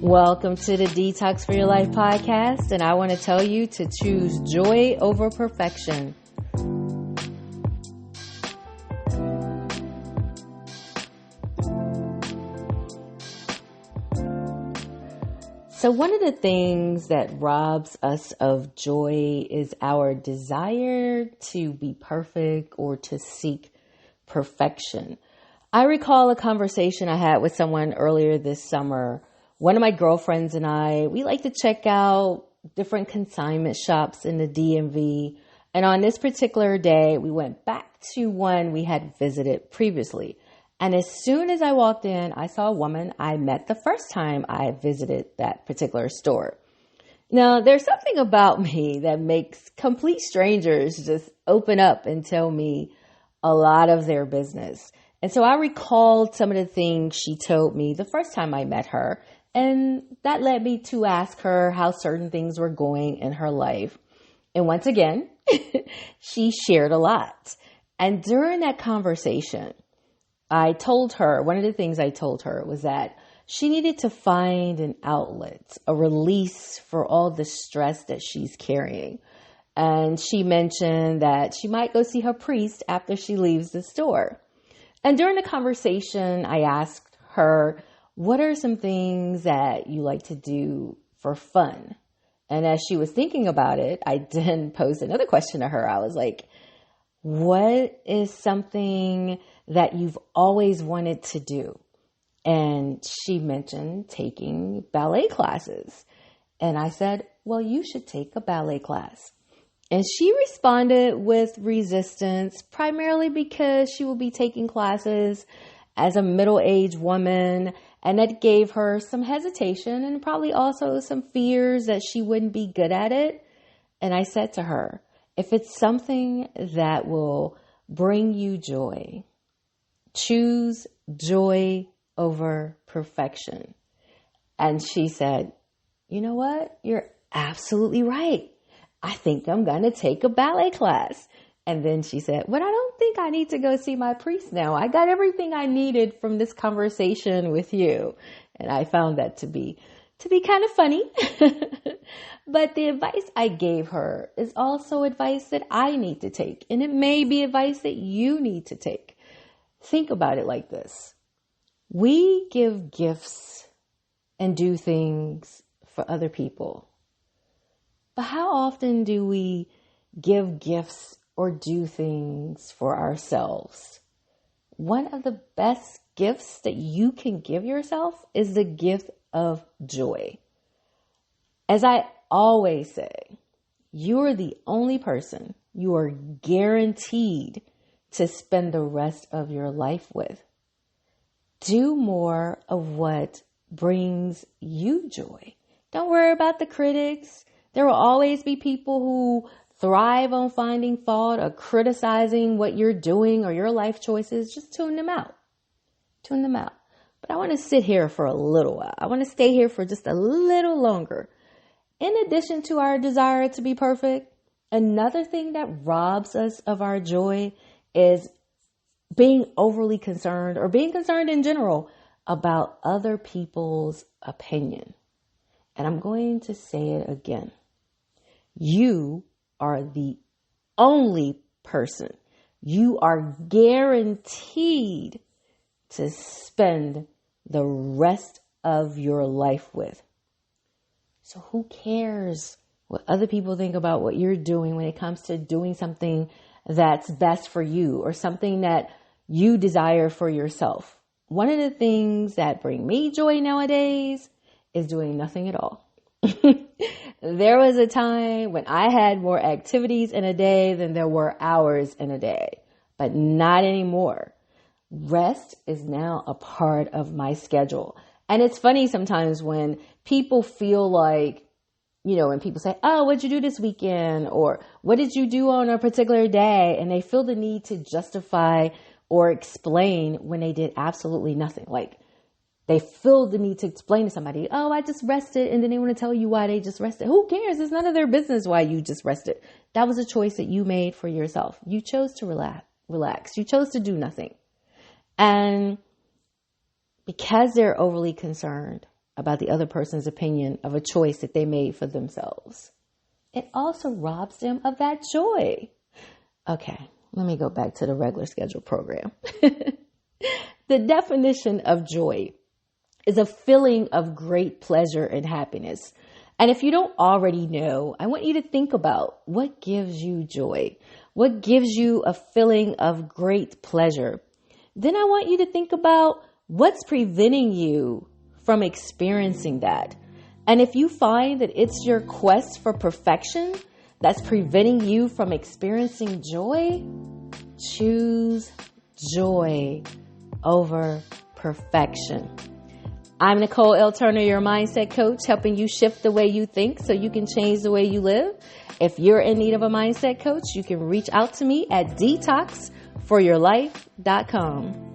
Welcome to the Detox for Your Life podcast, and I want to tell you to choose joy over perfection. So one of the things that robs us of joy is our desire to be perfect or to seek perfection. I recall a conversation I had with someone earlier this summer. One of my girlfriends and I, we like to check out different consignment shops in the DMV. And on this particular day, we went back to one we had visited previously. And as soon as I walked in, I saw a woman I met the first time I visited that particular store. Now, there's something about me that makes complete strangers just open up and tell me a lot of their business. And so I recalled some of the things she told me the first time I met her. And that led me to ask her how certain things were going in her life. And once again, she shared a lot. And during that conversation, I told her, one of the things I told her was that she needed to find an outlet, a release for all the stress that she's carrying. And she mentioned that she might go see her priest after she leaves the store. And during the conversation, I asked her, what are some things that you like to do for fun? And as she was thinking about it, I then posed another question to her. I was like, what is something that you've always wanted to do? And she mentioned taking ballet classes. And I said, well, you should take a ballet class. And she responded with resistance, primarily because she will be taking classes as a middle-aged woman. And that gave her some hesitation and probably also some fears that she wouldn't be good at it. And I said to her, if it's something that will bring you joy, choose joy over perfection. And she said, you know what? You're absolutely right. I think I'm going to take a ballet class. And then she said, well, I don't think I need to go see my priest now. I got everything I needed from this conversation with you. And I found that to be kind of funny. But the advice I gave her is also advice that I need to take. And it may be advice that you need to take. Think about it like this. We give gifts and do things for other people. But how often do we give gifts or do things for ourselves? One of the best gifts that you can give yourself is the gift of joy. As I always say, you are the only person you are guaranteed to spend the rest of your life with. Do more of what brings you joy. Don't worry about the critics. There will always be people who thrive on finding fault or criticizing what you're doing or your life choices. Just tune them out. Tune them out. But I want to sit here for a little while. I want to stay here for just a little longer. In addition to our desire to be perfect, another thing that robs us of our joy is being overly concerned or being concerned in general about other people's opinion. And I'm going to say it again. You are the only person you are guaranteed to spend the rest of your life with. So who cares what other people think about what you're doing when it comes to doing something that's best for you or something that you desire for yourself? One of the things that bring me joy nowadays is doing nothing at all. There was a time when I had more activities in a day than there were hours in a day, but not anymore. Rest is now a part of my schedule. And it's funny sometimes when people feel like, when people say, oh, what'd you do this weekend? Or what did you do on a particular day? And they feel the need to justify or explain when they did absolutely nothing. Like they feel the need to explain to somebody, oh, I just rested. And then they want to tell you why they just rested. Who cares? It's none of their business why you just rested. That was a choice that you made for yourself. You chose to relax. You chose to do nothing. And because they're overly concerned about the other person's opinion of a choice that they made for themselves. It also robs them of that joy. Okay, let me go back to the regular scheduled program. The definition of joy is a feeling of great pleasure and happiness. And if you don't already know, I want you to think about what gives you joy. What gives you a feeling of great pleasure? Then I want you to think about what's preventing you from experiencing that. And if you find that it's your quest for perfection that's preventing you from experiencing joy, choose joy over perfection. I'm Nicole L. Turner, your mindset coach, helping you shift the way you think so you can change the way you live. If you're in need of a mindset coach, you can reach out to me at detoxforyourlife.com.